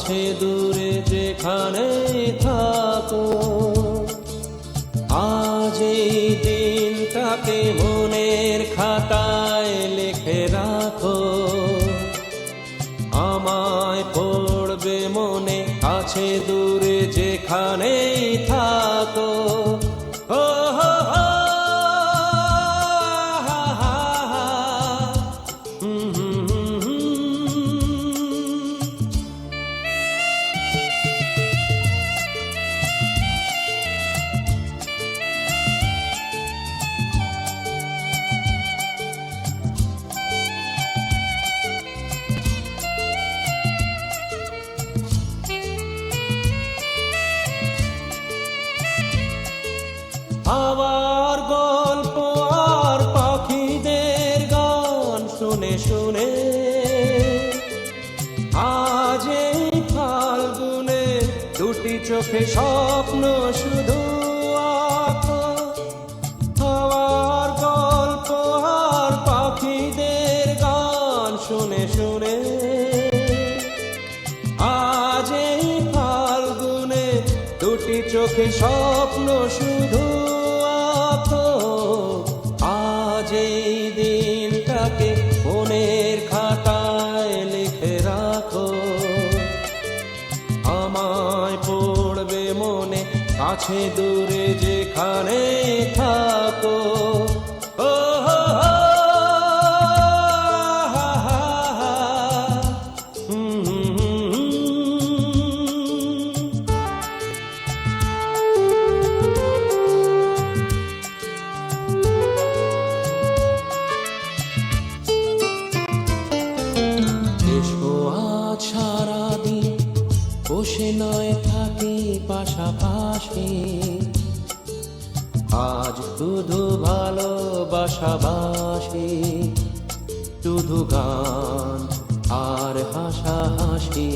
কাছে দূরে যেখানে থাকো, আজ এই দিনটাকে মনের খাতায় লিখে রাখো। আমায় পড়বে মনে কাছে দূরে যেখানেই থাকো। ও হো হো, হা হা হা, আবার গল্প আর পাখিদের গান শুনে শুনে আজ এই ফাল্গুনে দুটি চোখে স্বপ্ন শুধু আঁকো। আবার গল্প আর পাখিদের গান শুনে শুনে আজ এই ফাল্গুনে দুটি চোখে স্বপ্ন শুধু আঁকো। আজ এই দিনটাকে মনের খাতায় লিখে রাখো। আমায় পড়বে মনে কাছে দূরে যেখানে থাকো। ও হো হো, হা হা হা, সারাদিন বসে নয় থাকি পাশাপাশি, আজ শুধু ভালোবাসাবাসি, শুধু গান আর হাসাহাসি।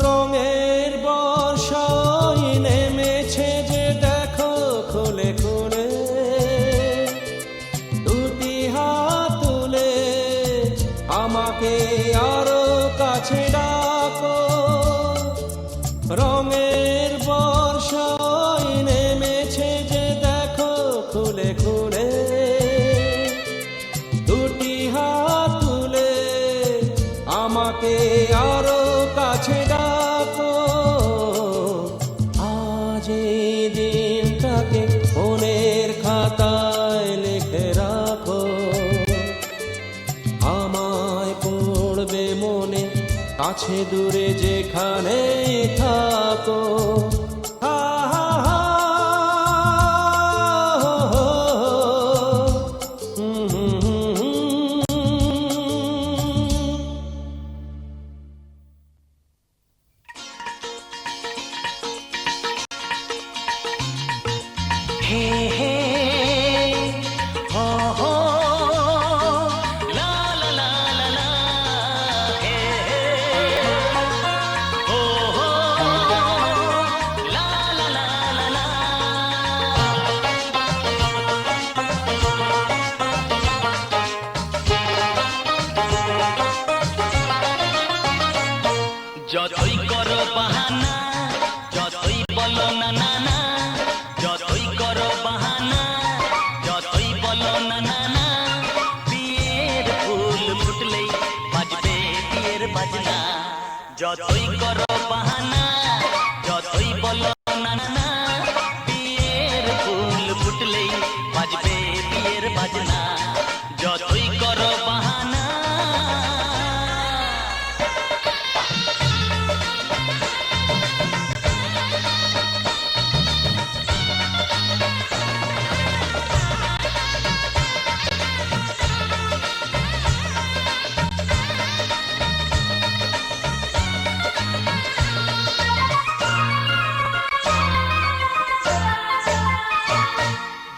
রঙের বর্ষায় নেমেছে যে দেখো খুলে খুলে, দুটি হাত তুলে আমাকে আরো কাছে ডাকো। রঙের বর্ষায় নেমেছে যে দেখো খুলে খুলে, দুটি হাত তুলে আমাকে আরো কাছে ডাকো। আজ এই দিনটাকে মনের খাতায় লিখে রাখো। আমায় পড়বে মনে কাছে দূরে যেখানে থাকো। হা হা হা, হো হো, हे हे हो हो ला ला ला ला ला, हे हो हो ला ला ला ला ला। যতই করো বাহানা, যতই বলো না না না, যতই করো বাহানা, যতই বলো না না না, বিয়ের ফুল ফুটলেই বাজবে বিয়ের বাজনা। যতই করো বাহানা, যতই বলো না না না, বিয়ের ফুল ফুটলেই বাজবে বিয়ের বাজনা। যতই করো বাহানা।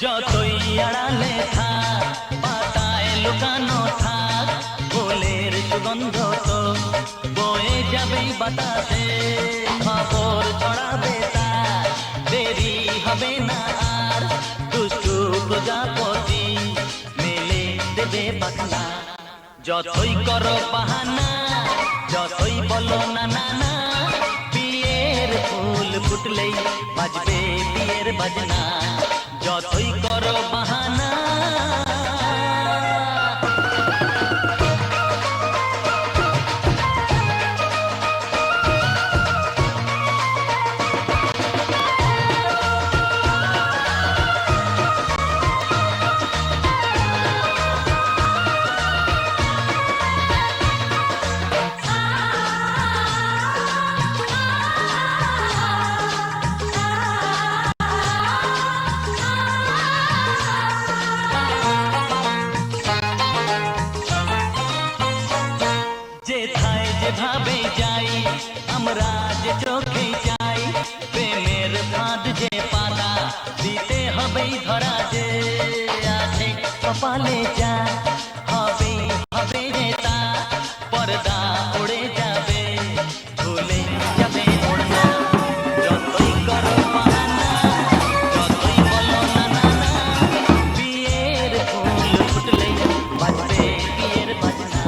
যতই আড়ালে থাক, পাতায় লুকানো থাক, ফুলের সুগন্ধ তো বাতাসে খবর ছড়াবে তার, দেরি হবে না আর, দুষ্টু প্রজাপতি মেলে দেবে পাখনা। যতই করো বাহানা, যতই বলো না না না, বিয়ের ফুল ফুটলেই বাজবে বিয়ের বাজনা। যতই করো বাহানা। যেথায় যেভাবে যাই আমরা যে চোখে যাই, প্রেমের ফাঁদ যে পাতা দিতে হবেই ধরা, যে আছে কপালে যা হবে হবে যে তা, পর্দা উড়ে যাবে ভুলে যাবে ওড়না। যতই করো বাহানা, যতই বলো না না না, বিয়ের ফুল ফুটলেই বাজবে বিয়ের বাজনা।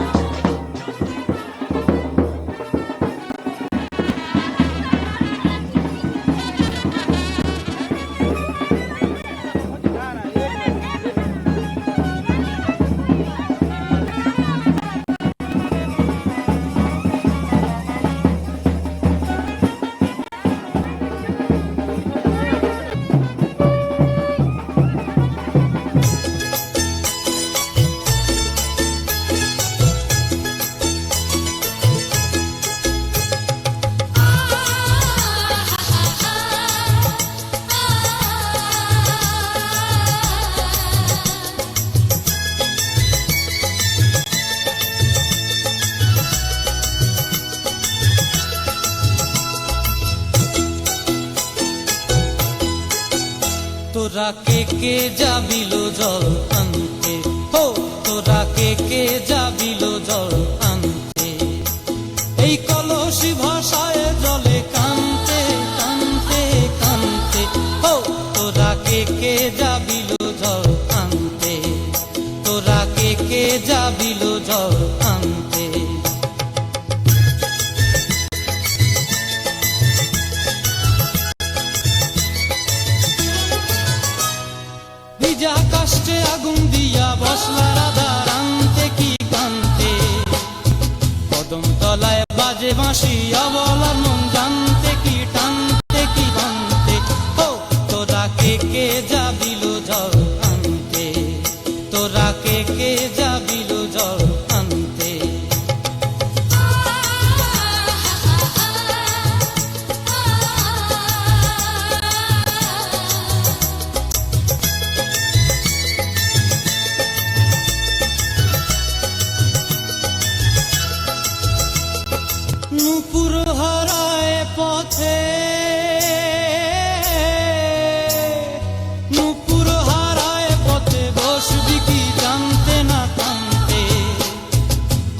তোরা কে যাবিল জল আনতে, হো তোরা কে যাবিল জল আনতে, এই কলসি ভাষায় জলে কানতে কানতে কানতে, হো তোরা কে যাবিল জল আনতে, তোরা কে যাবিল জল আনতে। ভিজা কাষ্টে আগুন দিয়া বসলা রাধার আনতে কি কান্তে, কদম তলায় বাজে বাঁশি অবলার মন জানতে কি টানতে কি কান্তে, ও তোরা কে যাবিল জল আনতে, তোরা কে যাবিল জল আনতে। নূপুর হারায় পথে, নূপুর হারায় পথে বসবি কি জানতে না কানতে,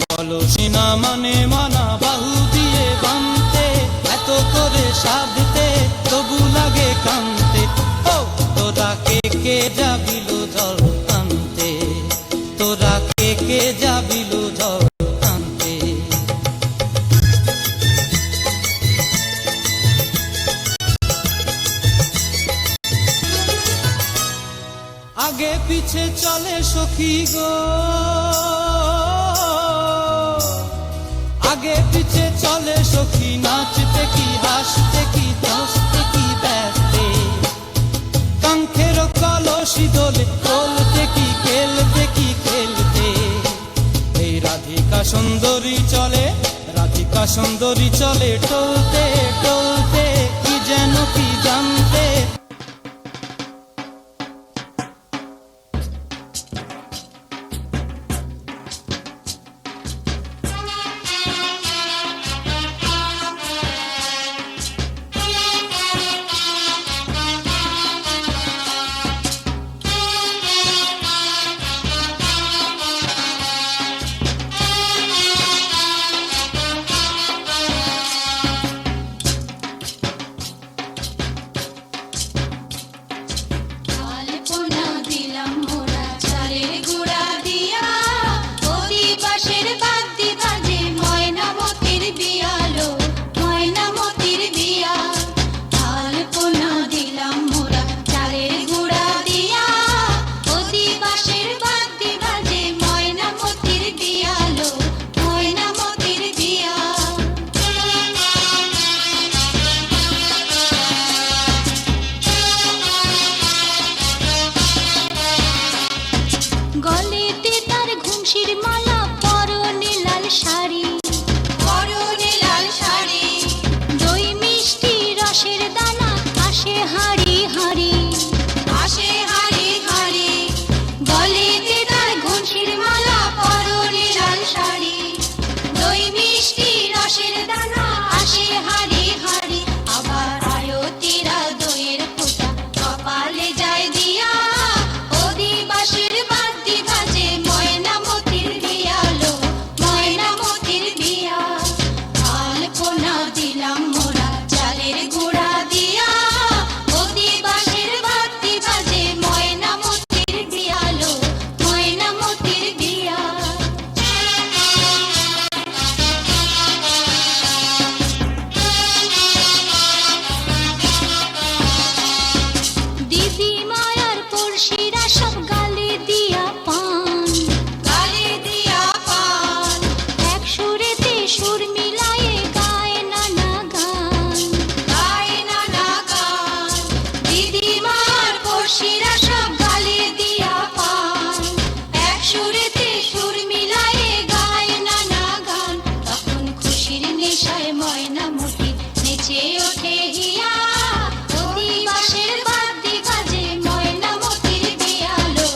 কলসি না মানে মানা বাহু দিয়ে বানতে, এত করে সাধতে তবু লাগে কানতে, ও তোরা কে যাবিল জল আনতে, তোরা কে যাবিল জল আনতে। আগে পিছে চলে সখী গো, আগে পিছে চলে সখী, নাচতে কি হাসতে কি হাসতে কি ব্যস্তে, কাঙ্ক্ষের কলসি দোলে তোলতে কি খেলতে কি খেলতে, এই রাধিকা সুন্দরী চলে, রাধিকা সুন্দরী চলে টলতে টলতে, কি যেন কি জানতে। ঘুষির মালা পরনে লাল শাড়ি, পরনে লাল শাড়ি, দই মিষ্টি রসের দানা আসে হাঁড়ি হাঁড়ি, আসে হাঁড়ি হাঁড়ি, গলেতে তার ঘুষির মালা পরনে লাল শাড়ি, দই মিষ্টি রসের দানা আসে হাঁড়ি হাঁড়ি। আবার আরতিরা দইয়ের ফোঁটা কপালে যায় দিয়া, অধিবাসের বাদ্যি বাজে ময়নামতির বিয়ালো, ময়নামতির বিয়া। আলপনা দিলাম মোরা চালের গুঁড়া দিয়া, অধিবাসের বাদ্যি বাজে ময়নামতির বিয়ালো, ময়নামতির বিয়া। দিদি মায়ার পড়শিরা সব গালে দিয়া পান, গালে দিয়া পান, এক সুরেতে সুর মিলায়ে গায় নানা গান, গায় নানা গান। দিদি মায়ার পড়শিরা সব গালে দিয়া পান, এক সুরেতে সুর মিলায়ে গায় নানা গান। তখন খুশির নেশায় ময়নামতি নেচে ওঠে হিয়া, অধিবাসের বাদ্যি বাজে ময়নামতির বিয়ালো,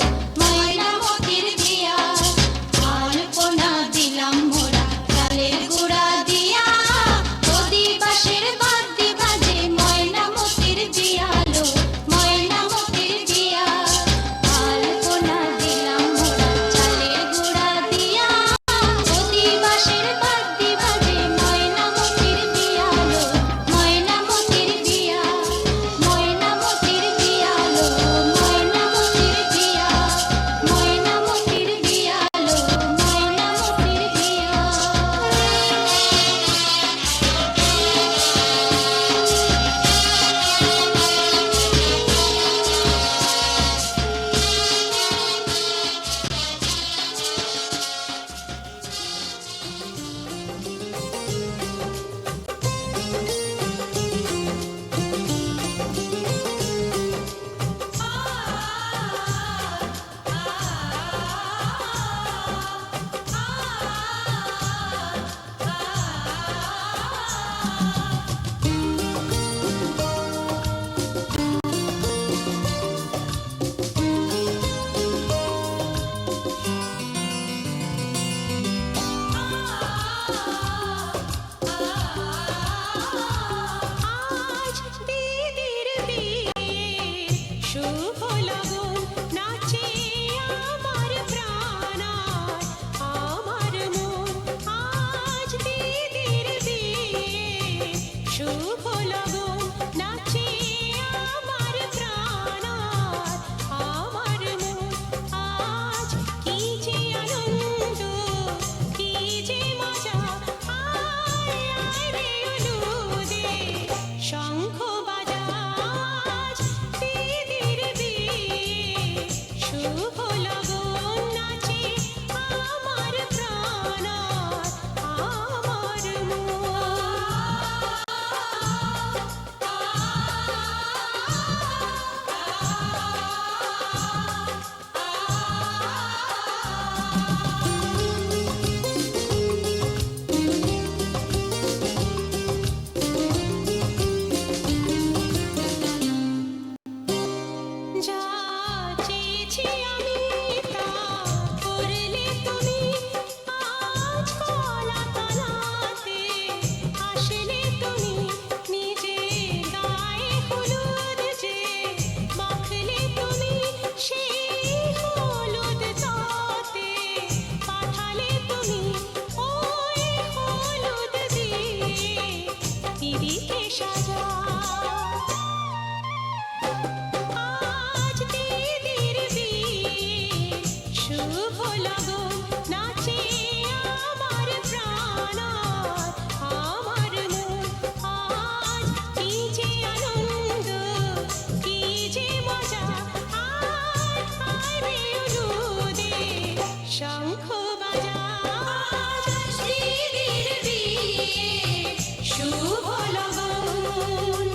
ময়নামতির বিয়া। আলপনা দিলাম মোরা চালের গুঁড়া দিয়া, অধিবাসের বাদ্যি বাজে ময়নামতির বিয়ালো, ময়নামতির বিয়া। আলপনা দিলাম মোরা চালের গুঁড়া দিয়া, অধিবাসের বাদ্যি বাজে ময়নামতির বিয়ালো, ময়নামতির বিয়া, ময়নামতির বিয়ালো, ময়নামতির বিয়া, ময়নামতির বিয়ালো, ময়নামতির বিয়া। আজ দিদির বিয়ে, শুভ লগন, নাচে আমার প্রাণ আর আমার মন। আজ দিদির বিয়ে, শুভ লগন, নাচে আমার প্রাণ আর আমার মন। আজ কি যে আনন্দ, কি যে মজা, আয় আয় রে অনুদে শঙ্খ বাজা। আজ দিদির বিয়ে, শুভ লগন, নাচে আমার প্রাণ আর আমার যা চেয়েছি আমি তা করলে তুমি। আজ কলা তলাতে আসলে তুমি, নিজে গায়ে হলুদ যে মাখলে তুমি, সেই হলুদ তাতে পাঠালে তুমি, ওই হলুদ দিয়ে দিদিকে সাজা। আজ দিদির বিয়ে, শুভ লগন, নাচে আমার প্রাণ আর আমার মন। আজ কি যে আনন্দ, কি যে মজা, আয় আয় রে অনুদে শঙ্খ বাজা। আজ দিদির বিয়ে, শুভ লগন।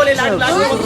বলে লাইভ লাইভ